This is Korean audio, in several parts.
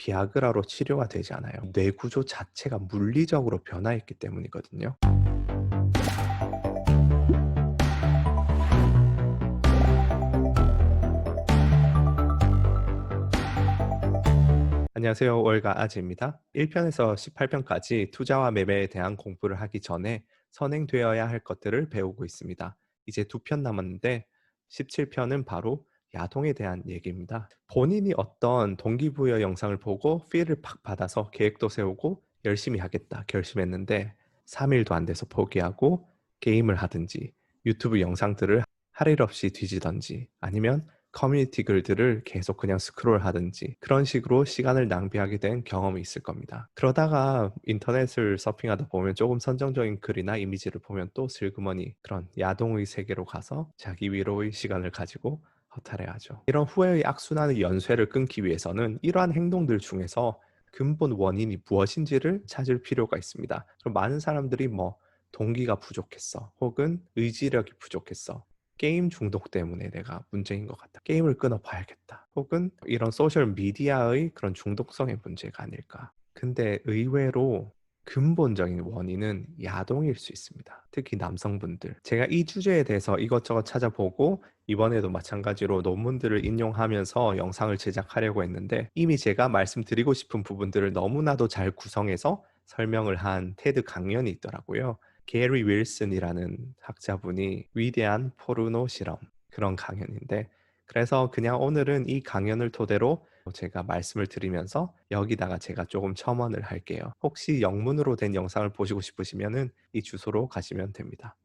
비아그라로 치료가 되지 않아요. 뇌 구조 자체가 물리적으로 변화했기 때문이거든요. 안녕하세요. 월가 아지입니다. 1편에서 18편까지 투자와 매매에 대한 공부를 하기 전에 선행되어야 할 것들을 배우고 있습니다. 이제 2편 남았는데 17편은 바로 야동에 대한 얘기입니다. 본인이 어떤 동기부여 영상을 보고 필을 팍 받아서 계획도 세우고 열심히 하겠다 결심했는데 3일도 안 돼서 포기하고 게임을 하든지 유튜브 영상들을 할 일 없이 뒤지던지 아니면 커뮤니티 글들을 계속 그냥 스크롤하든지 그런 식으로 시간을 낭비하게 된 경험이 있을 겁니다. 그러다가 인터넷을 서핑하다 보면 조금 선정적인 글이나 이미지를 보면 또 슬그머니 그런 야동의 세계로 가서 자기 위로의 시간을 가지고 허탈해하죠. 이런 후회의 악순환의 연쇄를 끊기 위해서는 이러한 행동들 중에서 근본 원인이 무엇인지를 찾을 필요가 있습니다. 그럼 많은 사람들이 뭐 동기가 부족했어 혹은 의지력이 부족했어 게임 중독 때문에 내가 문제인 것 같다. 게임을 끊어봐야겠다. 혹은 이런 소셜 미디어의 그런 중독성의 문제가 아닐까. 근데 의외로 근본적인 원인은 야동일 수 있습니다. 특히 남성분들. 제가 이 주제에 대해서 이것저것 찾아보고 이번에도 마찬가지로 논문들을 인용하면서 영상을 제작하려고 했는데 이미 제가 말씀드리고 싶은 부분들을 너무나도 잘 구성해서 설명을 한 테드 강연이 있더라고요. 게리 윌슨이라는 학자분이 위대한 포르노 실험 그런 강연인데 그래서 그냥 오늘은 이 강연을 토대로 제가 말씀을 드리면서 여기다가 제가 조금 첨언을 할게요. 혹시 영문으로 된 영상을 보시고 싶으시면은 이 주소로 가시면 됩니다.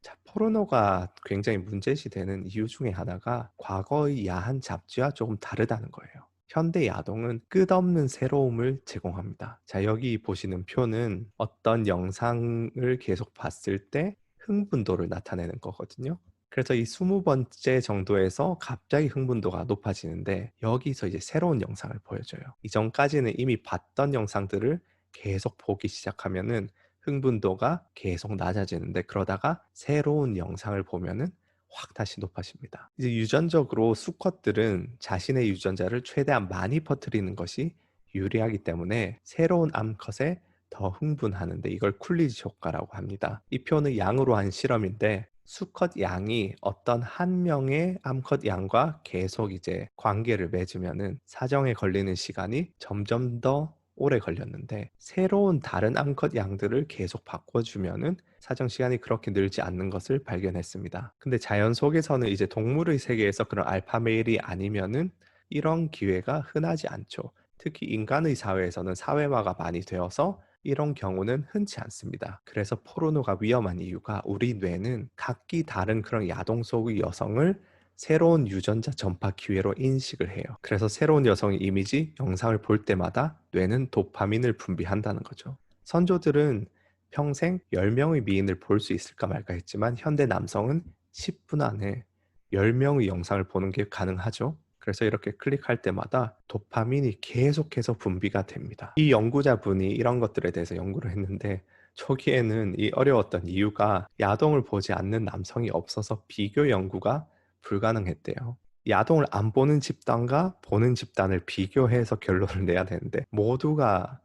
자, 포르노가 굉장히 문제시되는 이유 중에 하나가 과거의 야한 잡지와 조금 다르다는 거예요. 현대 야동은 끝없는 새로움을 제공합니다. 자, 여기 보시는 표는 어떤 영상을 계속 봤을 때 흥분도를 나타내는 거거든요. 그래서 이 20번째 정도에서 갑자기 흥분도가 높아지는데 여기서 이제 새로운 영상을 보여줘요. 이전까지는 이미 봤던 영상들을 계속 보기 시작하면은 흥분도가 계속 낮아지는데 그러다가 새로운 영상을 보면은 확 다시 높아집니다. 이제 유전적으로 수컷들은 자신의 유전자를 최대한 많이 퍼뜨리는 것이 유리하기 때문에 새로운 암컷에 더 흥분하는데 이걸 쿨리지 효과라고 합니다. 이 표는 양으로 한 실험인데 수컷 양이 어떤 한 명의 암컷 양과 계속 이제 관계를 맺으면은 사정에 걸리는 시간이 점점 더 오래 걸렸는데 새로운 다른 암컷 양들을 계속 바꿔주면은 사정 시간이 그렇게 늘지 않는 것을 발견했습니다. 근데 자연 속에서는 이제 동물의 세계에서 그런 알파 메일이 아니면은 이런 기회가 흔하지 않죠. 특히 인간의 사회에서는 사회화가 많이 되어서 이런 경우는 흔치 않습니다. 그래서 포르노가 위험한 이유가 우리 뇌는 각기 다른 그런 야동 속의 여성을 새로운 유전자 전파 기회로 인식을 해요. 그래서 새로운 여성의 이미지, 영상을 볼 때마다 뇌는 도파민을 분비한다는 거죠. 선조들은 평생 10명의 미인을 볼 수 있을까 말까 했지만 현대 남성은 10분 안에 10명의 영상을 보는 게 가능하죠. 그래서 이렇게 클릭할 때마다 도파민이 계속해서 분비가 됩니다. 이 연구자분이 이런 것들에 대해서 연구를 했는데 초기에는 이 어려웠던 이유가 야동을 보지 않는 남성이 없어서 비교 연구가 불가능했대요. 야동을 안 보는 집단과 보는 집단을 비교해서 결론을 내야 되는데 모두가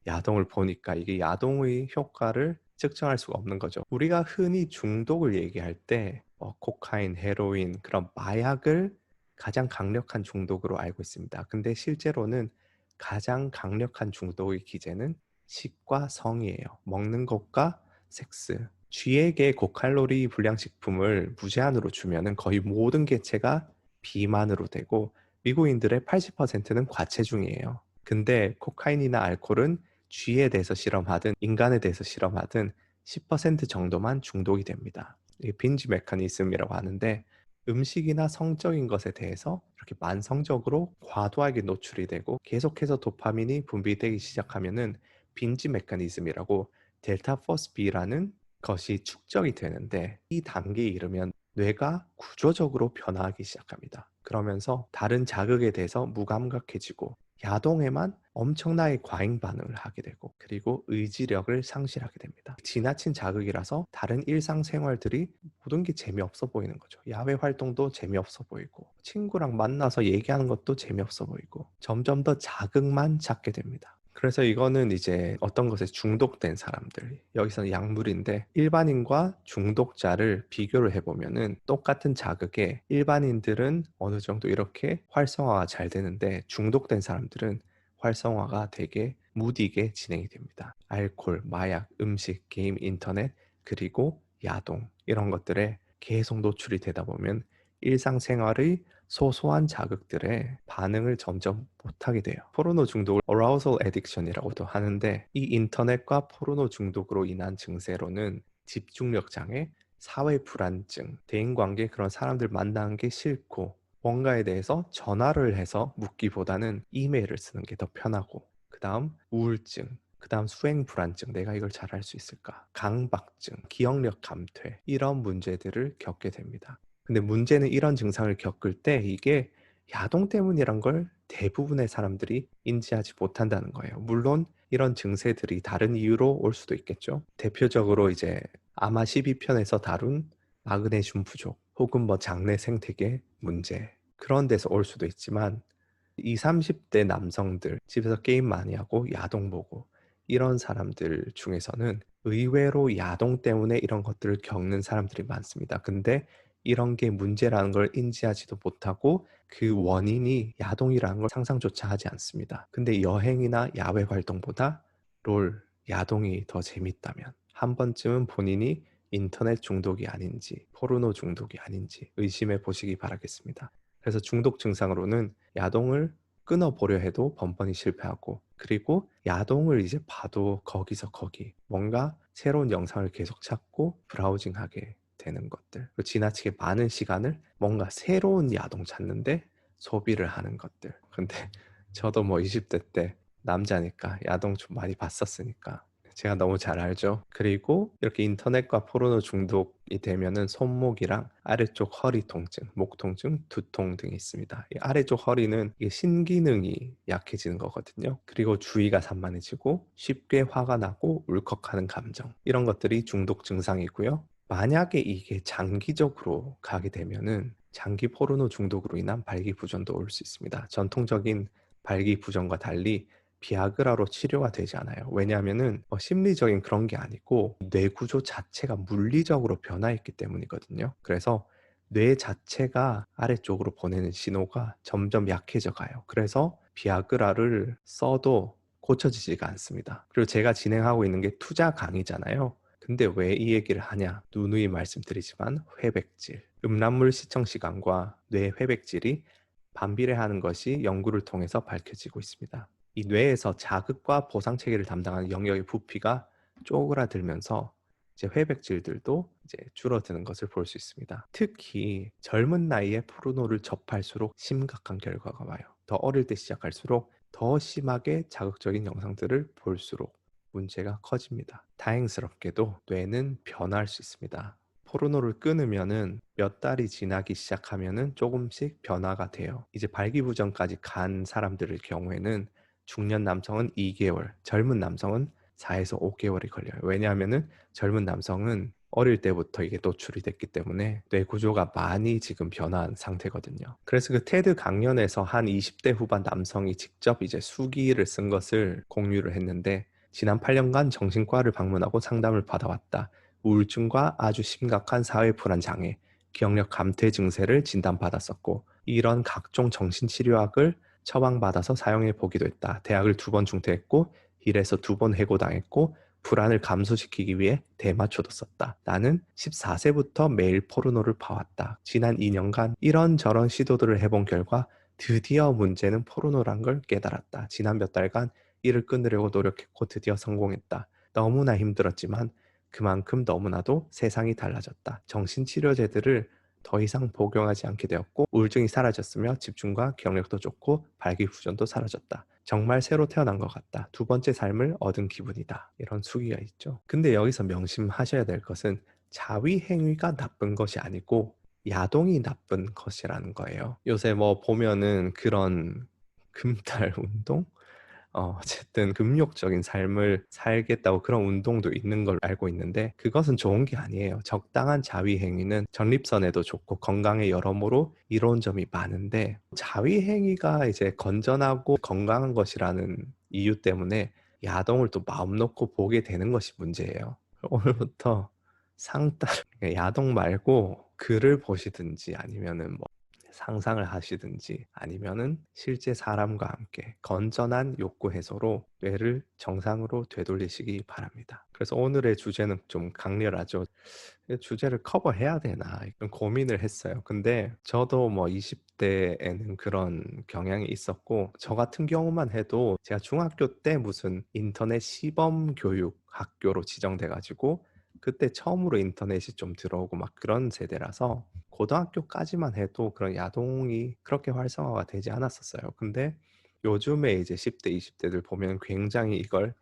야동을 보니까 이게 야동의 효과를 측정할 수가 없는 거죠. 우리가 흔히 중독을 얘기할 때 코카인, 헤로인, 그런 마약을 가장 강력한 중독으로 알고 있습니다. 근데 실제로는 가장 강력한 중독의 기제는 식과 성이에요. 먹는 것과 섹스. 쥐에게 고칼로리 불량식품을 무제한으로 주면은 거의 모든 개체가 비만으로 되고 미국인들의 80%는 과체중이에요. 근데 코카인이나 알코올은 쥐에 대해서 실험하든 인간에 대해서 실험하든 10% 정도만 중독이 됩니다. 이게 빈지 메커니즘이라고 하는데 음식이나 성적인 것에 대해서 이렇게 만성적으로 과도하게 노출이 되고 계속해서 도파민이 분비되기 시작하면은 빈지 메커니즘이라고 델타 포스 B라는 것이 축적이 되는데 이 단계에 이르면 뇌가 구조적으로 변화하기 시작합니다. 그러면서 다른 자극에 대해서 무감각해지고 야동에만 엄청나게 과잉 반응을 하게 되고 그리고 의지력을 상실하게 됩니다. 지나친 자극이라서 다른 일상생활들이 모든 게 재미없어 보이는 거죠. 야외 활동도 재미없어 보이고 친구랑 만나서 얘기하는 것도 재미없어 보이고 점점 더 자극만 찾게 됩니다. 그래서 이거는 이제 어떤 것에 중독된 사람들, 여기서는 약물인데 일반인과 중독자를 비교를 해보면은 똑같은 자극에 일반인들은 어느 정도 이렇게 활성화가 잘 되는데 중독된 사람들은 활성화가 되게 무디게 진행이 됩니다. 알코올, 마약, 음식, 게임, 인터넷, 그리고 야동 이런 것들에 계속 노출이 되다 보면 일상생활의 소소한 자극들에 반응을 점점 못하게 돼요. 포르노 중독을 arousal addiction이라고도 하는데 이 인터넷과 포르노 중독으로 인한 증세로는 집중력 장애, 사회 불안증, 대인관계 그런 사람들 만나는 게 싫고 뭔가에 대해서 전화를 해서 묻기보다는 이메일을 쓰는 게 더 편하고 그 다음 우울증, 그 다음 수행 불안증, 내가 이걸 잘할 수 있을까? 강박증, 기억력 감퇴 이런 문제들을 겪게 됩니다. 근데 문제는 이런 증상을 겪을 때 이게 야동 때문이란 걸 대부분의 사람들이 인지하지 못한다는 거예요. 물론 이런 증세들이 다른 이유로 올 수도 있겠죠. 대표적으로 이제 아마 12편에서 다룬 마그네슘 부족 혹은 뭐 장내 생태계 문제 그런 데서 올 수도 있지만 20, 30대 남성들 집에서 게임 많이 하고 야동 보고 이런 사람들 중에서는 의외로 야동 때문에 이런 것들을 겪는 사람들이 많습니다. 근데 이런 게 문제라는 걸 인지하지도 못하고 그 원인이 야동이라는 걸 상상조차 하지 않습니다. 근데 여행이나 야외 활동보다 롤, 야동이 더 재밌다면 한 번쯤은 본인이 인터넷 중독이 아닌지 포르노 중독이 아닌지 의심해 보시기 바라겠습니다. 그래서 중독 증상으로는 야동을 끊어보려 해도 번번이 실패하고 그리고 야동을 이제 봐도 거기서 거기 뭔가 새로운 영상을 계속 찾고 브라우징하게 되는 것들 그리고 지나치게 많은 시간을 뭔가 새로운 야동 찾는데 소비를 하는 것들 근데 저도 뭐 20대 때 남자니까 야동 좀 많이 봤었으니까 제가 너무 잘 알죠. 그리고 이렇게 인터넷과 포르노 중독이 되면은 손목이랑 아래쪽 허리 통증, 목 통증, 두통 등이 있습니다. 이 아래쪽 허리는 이게 신기능이 약해지는 거거든요. 그리고 주의가 산만해지고 쉽게 화가 나고 울컥하는 감정 이런 것들이 중독 증상이고요. 만약에 이게 장기적으로 가게 되면은 장기 포르노 중독으로 인한 발기부전도 올 수 있습니다. 전통적인 발기부전과 달리 비아그라로 치료가 되지 않아요. 왜냐하면은 심리적인 그런 게 아니고 뇌 구조 자체가 물리적으로 변화했기 때문이거든요. 그래서 뇌 자체가 아래쪽으로 보내는 신호가 점점 약해져 가요. 그래서 비아그라를 써도 고쳐지지가 않습니다. 그리고 제가 진행하고 있는 게 투자 강의잖아요. 근데 왜 이 얘기를 하냐? 누누이 말씀드리지만 회백질, 음란물 시청 시간과 뇌 회백질이 반비례하는 것이 연구를 통해서 밝혀지고 있습니다. 이 뇌에서 자극과 보상 체계를 담당하는 영역의 부피가 쪼그라들면서 이제 회백질들도 이제 줄어드는 것을 볼 수 있습니다. 특히 젊은 나이에 포르노를 접할수록 심각한 결과가 와요. 더 어릴 때 시작할수록 더 심하게 자극적인 영상들을 볼수록 문제가 커집니다. 다행스럽게도 뇌는 변할 수 있습니다. 포르노를 끊으면은 몇 달이 지나기 시작하면은 조금씩 변화가 돼요. 이제 발기부전까지 간 사람들의 경우에는 중년 남성은 2개월, 젊은 남성은 4에서 5개월이 걸려요. 왜냐하면은 젊은 남성은 어릴 때부터 이게 노출이 됐기 때문에 뇌 구조가 많이 지금 변한 상태거든요. 그래서 그 테드 강연에서 한 20대 후반 남성이 직접 이제 수기를 쓴 것을 공유를 했는데 지난 8년간 정신과를 방문하고 상담을 받아왔다. 우울증과 아주 심각한 사회 불안 장애, 기억력 감퇴 증세를 진단받았었고 이런 각종 정신치료약을 처방받아서 사용해 보기도 했다. 대학을 2번 중퇴했고 일에서 2번 해고당했고 불안을 감소시키기 위해 대마초도 썼다. 나는 14세부터 매일 포르노를 봐왔다. 지난 2년간 이런저런 시도들을 해본 결과 드디어 문제는 포르노란 걸 깨달았다. 지난 몇 달간 이를 끊으려고 노력했고 드디어 성공했다. 너무나 힘들었지만 그만큼 너무나도 세상이 달라졌다. 정신치료제들을 더 이상 복용하지 않게 되었고 우울증이 사라졌으며 집중과 기억력도 좋고 발기부전도 사라졌다. 정말 새로 태어난 것 같다. 2번째 삶을 얻은 기분이다. 이런 수기가 있죠. 근데 여기서 명심하셔야 될 것은 자위 행위가 나쁜 것이 아니고 야동이 나쁜 것이라는 거예요. 요새 뭐 보면은 그런 금달 운동? 어쨌든 금욕적인 삶을 살겠다고 그런 운동도 있는 걸로 알고 있는데 그것은 좋은 게 아니에요. 적당한 자위 행위는 전립선에도 좋고 건강에 여러모로 이로운 점이 많은데 자위 행위가 이제 건전하고 건강한 것이라는 이유 때문에 야동을 또 마음 놓고 보게 되는 것이 문제예요. 오늘부터 상따 야동 말고 글을 보시든지 아니면은 뭐 상상을 하시든지 아니면은 실제 사람과 함께 건전한 욕구 해소로 뇌를 정상으로 되돌리시기 바랍니다. 그래서 오늘의 주제는 좀 강렬하죠. 주제를 커버해야 되나 이런 고민을 했어요. 근데 저도 뭐 20대에는 그런 경향이 있었고 저 같은 경우만 해도 제가 중학교 때 무슨 인터넷 시범 교육 학교로 지정돼 가지고 그때 처음으로 인터넷이 좀 들어오고 막 그런 세대라서 고등학교까지만 해도 그런 야동이 그렇게 활성화가 되지 않았었어요. 근데 요즘에 이제 10대, 20대들 보면 굉장히 이걸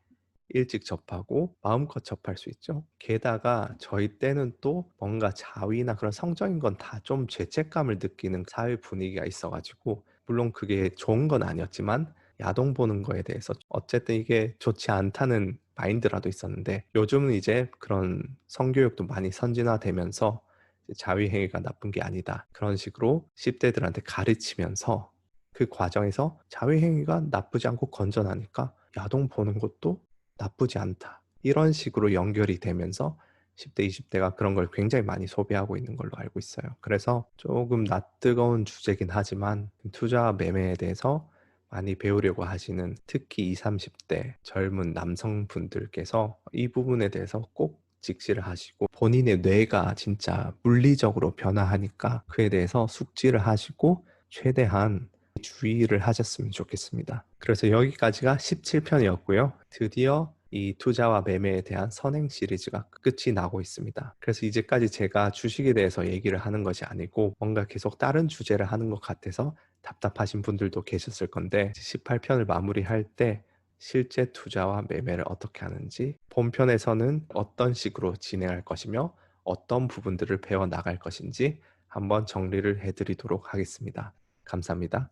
일찍 접하고 마음껏 접할 수 있죠. 게다가 저희 때는 또 뭔가 자위나 그런 성적인 건 다 좀 죄책감을 느끼는 사회 분위기가 있어 가지고 물론 그게 좋은 건 아니었지만 야동 보는 거에 대해서 어쨌든 이게 좋지 않다는 마인드라도 있었는데 요즘은 이제 그런 성교육도 많이 선진화되면서 이제 자위 행위가 나쁜 게 아니다. 그런 식으로 10 대들한테 가르치면서 그 과정에서 자위 행위가 나쁘지 않고 건전하니까 야동 보는 것도 나쁘지 않다. 이런 식으로 연결이 되면서 10대, 20대가 그런 걸 굉장히 많이 소비하고 있는 걸로 알고 있어요. 그래서 조금 낯뜨거운 주제긴 하지만 투자와 매매에 대해서 많이 배우려고 하시는 특히 20, 30대 젊은 남성분들께서 이 부분에 대해서 꼭 직시를 하시고 본인의 뇌가 진짜 물리적으로 변화하니까 그에 대해서 숙지를 하시고 최대한 주의를 하셨으면 좋겠습니다. 그래서 여기까지가 17편이었고요. 드디어 이 투자와 매매에 대한 선행 시리즈가 끝이 나고 있습니다. 그래서 이제까지 제가 주식에 대해서 얘기를 하는 것이 아니고 뭔가 계속 다른 주제를 하는 것 같아서 답답하신 분들도 계셨을 건데 18편을 마무리할 때 실제 투자와 매매를 어떻게 하는지 본편에서는 어떤 식으로 진행할 것이며 어떤 부분들을 배워 나갈 것인지 한번 정리를 해드리도록 하겠습니다. 감사합니다.